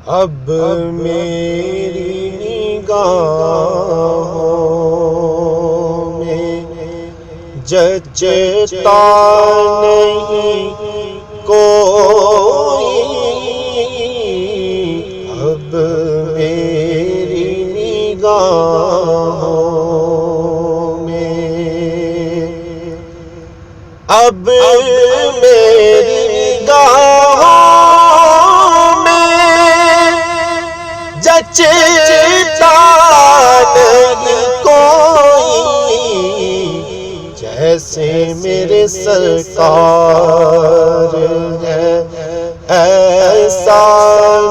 اب میری نگاہوں میں جچتا نہیں کوئی، اب میری نگاہوں میں، اب میری نگاہوں میں جچتا نہیں کوئی، جیسے میرے سرکار ہے ایسا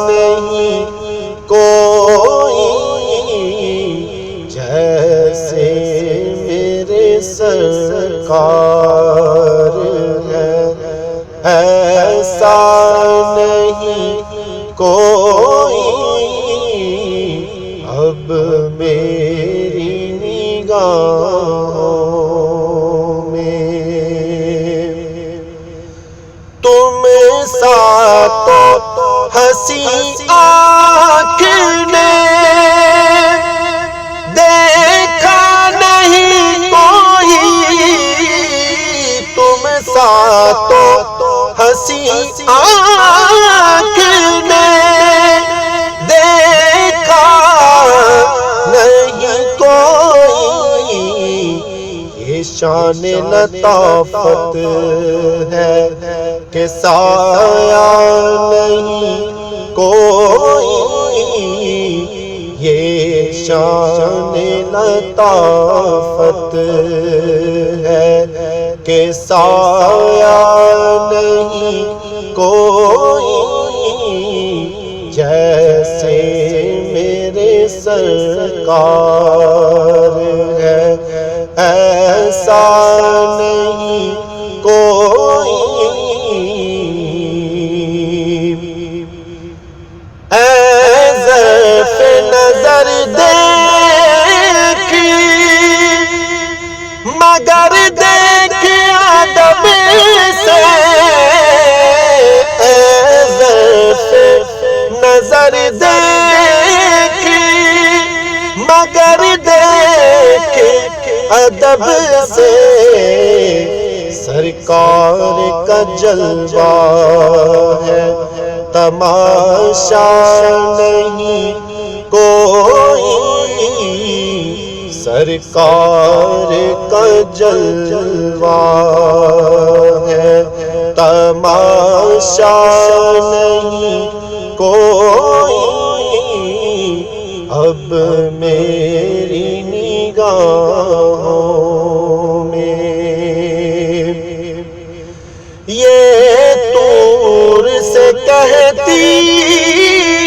نہیں کوئی، جیسے میرے سرکار ہے ایسا نہیں کوئی، اب میری نگاہوں میں تم سا تو ہنسی آنکھ نے دیکھا نہیں کوئی، تم سا تو ہنسی آنکھ نے دیکھا نہیں کوئی، یہ شان لطافت ہے کہ سایہ نہیں کوئی، یہ شان لطافت ہے کہ سایہ نہیں کوئی، جیسے میرے سرکار ہے ایسا نہیں کوئی، اے ظرف نظر دیکھ مگر دیکھ ادب سے، اے ظرف نظر دیکھ مگر دیکھ ادب سے، سرکار کا جلوہ ہے تماشا نہیں کوئی، سرکار کا جلوہ ہے تماشا نہیں کوئی، اب میری نگاہوں میں یہ طور سے کہتی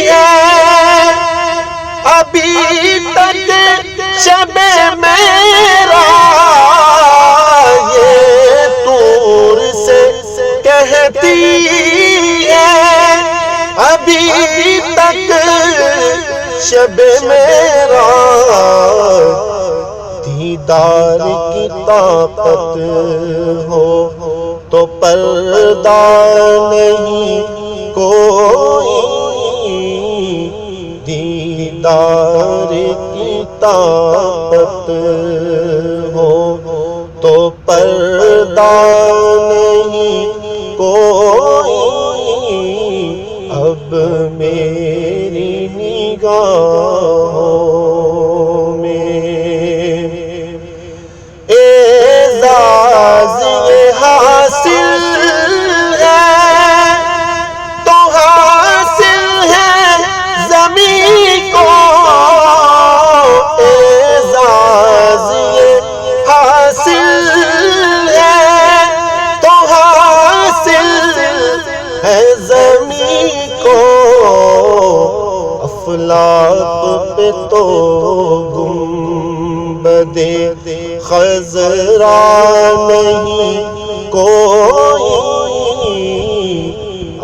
ہے ابھی تک شب میرا، یہ طور سے کہتی ہے ابھی تک شب میرا، دیدار کی طاقت ہو تو پردہ نہیں کوئی، دیدار کی طاقت ہو تو پردہ نہیں کوئی، اب میری نگاہوں میں اعزاز یہ حاصل ہے تو حاصل ہے زمین کو، اعزاز یہ حاصل ہے تو حاصل ہے زمین کو، افلاک پہ تو گنبد خضرا نہیں کوئی،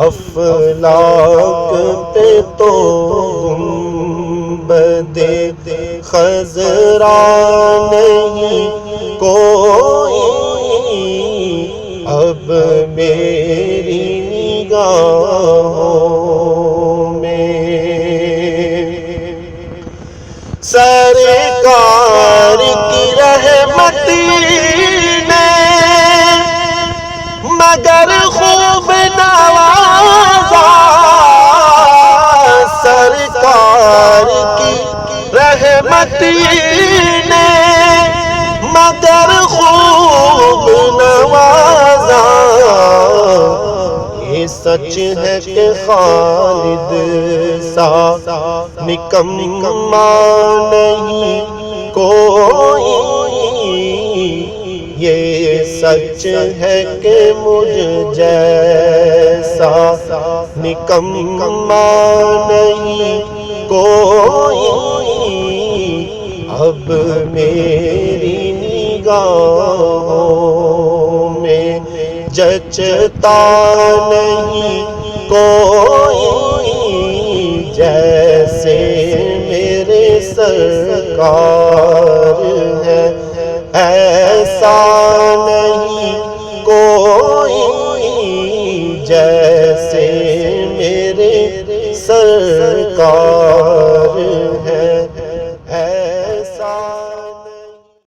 افلاک پہ تو گنبد خضرا نہیں کوئی، اب میری نگاہوں میں سرکار کی رحمتی نے مگر خوب نوازا، سرکار کی رحمتی نے مگر خوب نوازا۔ یہ سچ ہے کہ خالد سا نکما نہیں کوئی، یہ سچ ہے کہ مجھ جیسا نکما نہیں کوئی، اب میری نگاہوں میں جچتا نہیں کوئی، جیسے میرے سرکار ہے ایسا نہیں کوئی، جیسے میرے سرکار ہے۔